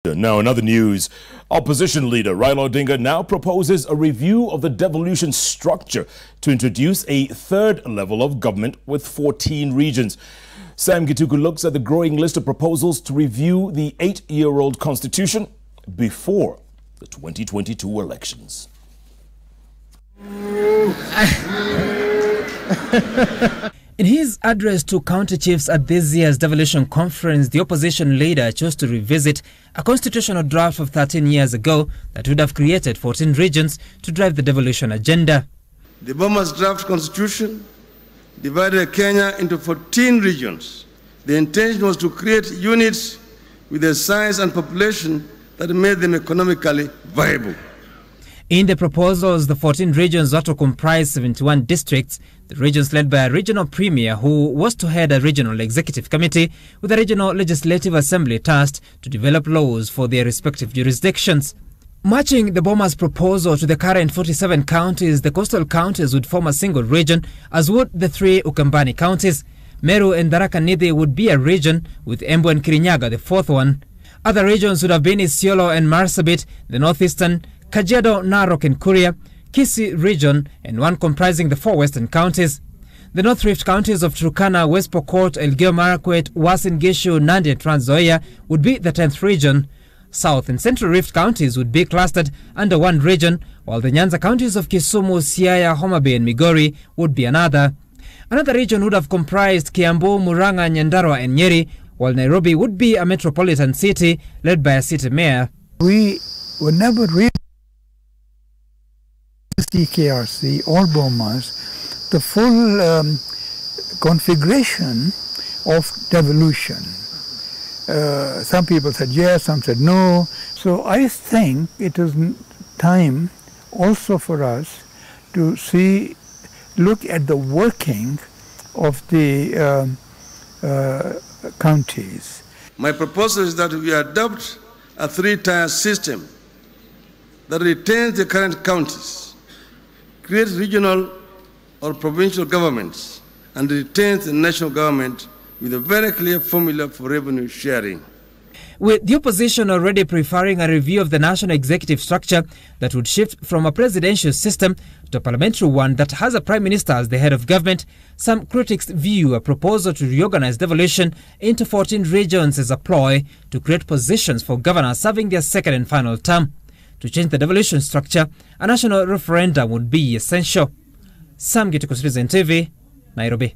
Now, in other news, opposition leader Raila Odinga now proposes a review of the devolution structure to introduce a third level of government with 14 regions. Sam Gituku looks at the growing list of proposals to review the 8-year-old constitution before the 2022 elections. In his address to county chiefs at this year's devolution conference, the opposition leader chose to revisit a constitutional draft of 13 years ago that would have created 14 regions to drive the devolution agenda. The Boma's draft constitution divided Kenya into 14 regions. The intention was to create units with a size and population that made them economically viable. In the proposals, the 14 regions ought to comprise 71 districts, the regions led by a regional premier who was to head a regional executive committee with a regional legislative assembly tasked to develop laws for their respective jurisdictions. Matching the Boma's proposal to the current 47 counties, the coastal counties would form a single region, as would the 3 Ukambani counties. Meru and Tharaka Nithi would be a region, with Embu and Kirinyaga the fourth one. Other regions would have been Isiolo and Marsabit, the northeastern, Kajiado, Narok and Kuria, Kisii region, and one comprising the 4 western counties. The North Rift counties of Turkana, West Pokot, Elgeyo Marakwet, Uasin Gishu, Nandi and Trans Nzoia would be the 10th region. South and Central Rift counties would be clustered under one region, while the Nyanza counties of Kisumu, Siaya, Homa Bay and Migori would be another. Another region would have comprised Kiambu, Murang'a, Nyandarua and Nyeri, while Nairobi would be a metropolitan city led by a city mayor. We were never really DKRC or Bomas the full configuration of devolution. Some people said yes, some said no. So I think it is time also for us to look at the working of the counties. My proposal is that we adopt a 3-tier system that retains the current counties, creates regional or provincial governments, and retains the national government with a very clear formula for revenue sharing. With the opposition already preferring a review of the national executive structure that would shift from a presidential system to a parliamentary one that has a prime minister as the head of government, some critics view a proposal to reorganize devolution into 14 regions as a ploy to create positions for governors serving their second and final term. To change the devolution structure, a national referendum would be essential. Sam Gituku, Citizen TV, Nairobi.